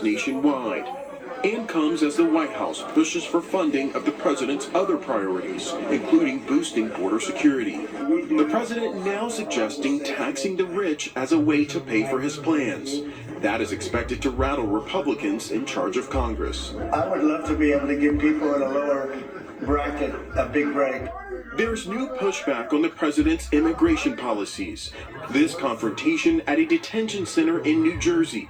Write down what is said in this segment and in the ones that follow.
nationwide, and comes as the White House pushes for funding of the president's other priorities, including boosting border security. The president now suggesting taxing the rich as a way to pay for his plans. That is expected to rattle Republicans in charge of Congress. I would love to be able to give people in a lower bracket a big break. There's new pushback on the president's immigration policies. This confrontation at a detention center in New Jersey.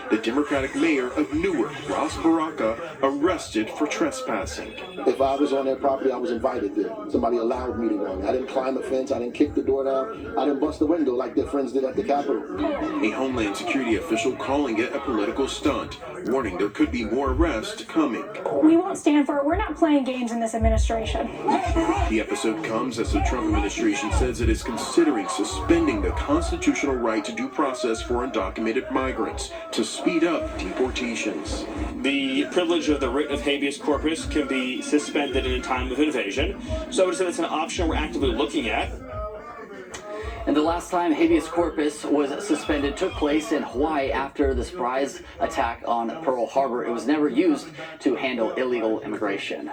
The Democratic mayor of Newark, Ross Baraka, arrested for trespassing. If I was on their property, I was invited there. Somebody allowed me to go in. I didn't climb a fence. I didn't kick the door down. I didn't bust the window like their friends did at the Capitol. A Homeland Security official calling it a political stunt, warning there could be more arrests coming. We won't stand for it. We're not playing games in this administration. The episode comes as the Trump administration says it is considering suspending the constitutional right to due process for undocumented migrants to speed up deportations. The privilege of the writ of habeas corpus can be suspended in a time of invasion. So it's an option we're actively looking at. And the last time habeas corpus was suspended took place in Hawaii after the surprise attack on Pearl Harbor. It was never used to handle illegal immigration.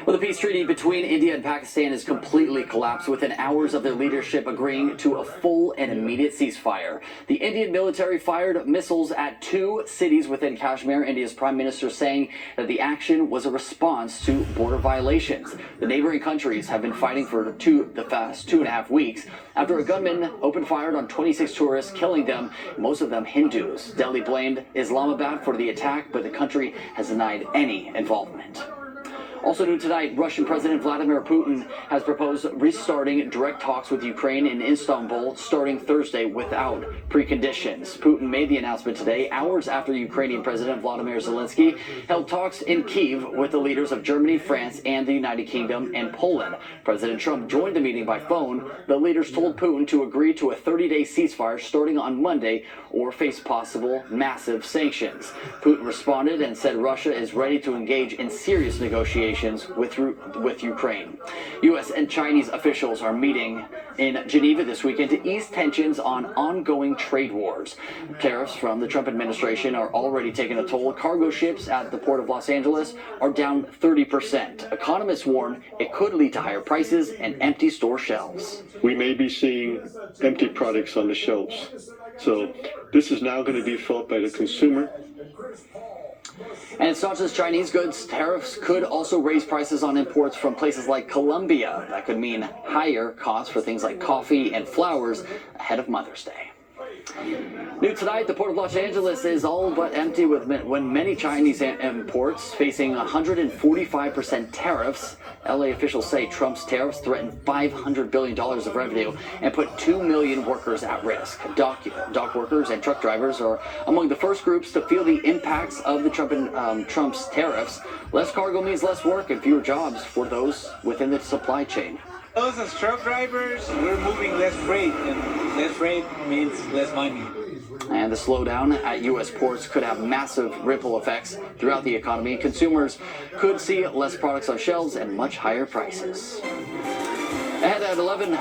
Well, the peace treaty between India and Pakistan has completely collapsed within hours of their leadership agreeing to a full and immediate ceasefire. The Indian military fired missiles at 2 cities within Kashmir, India's prime minister saying that the action was a response to border violations. The neighboring countries have been fighting for the past 2.5 weeks after a gunman opened fire on 26 tourists, killing them, most of them Hindus. Delhi blamed Islamabad for the attack, but the country has denied any involvement. Also new tonight, Russian President Vladimir Putin has proposed restarting direct talks with Ukraine in Istanbul starting Thursday without preconditions. Putin made the announcement today, hours after Ukrainian President Volodymyr Zelensky held talks in Kyiv with the leaders of Germany, France, and the United Kingdom and Poland. President Trump joined the meeting by phone. The leaders told Putin to agree to a 30-day ceasefire starting on Monday or face possible massive sanctions. Putin responded and said Russia is ready to engage in serious negotiations with Ukraine. U.S. and Chinese officials are meeting in Geneva this weekend to ease tensions on ongoing trade wars. Tariffs from the Trump administration are already taking a toll. Cargo ships at the port of Los Angeles are down 30%. Economists warn it could lead to higher prices and empty store shelves. We may be seeing empty products on the shelves. So this is now going to be felt by the consumer. And it's not just Chinese goods. Tariffs could also raise prices on imports from places like Colombia. That could mean higher costs for things like coffee and flowers ahead of Mother's Day. New tonight, the Port of Los Angeles is all but empty when many Chinese imports facing 145% tariffs. LA officials say Trump's tariffs threaten $500 billion of revenue and put 2 million workers at risk. Dock workers and truck drivers are among the first groups to feel the impacts of the Trump's tariffs. Less cargo means less work and fewer jobs for those within the supply chain. Us as truck drivers, we're moving less freight, and less freight means less money. And the slowdown at U.S. ports could have massive ripple effects throughout the economy. Consumers could see less products on shelves and much higher prices. Ahead at 11.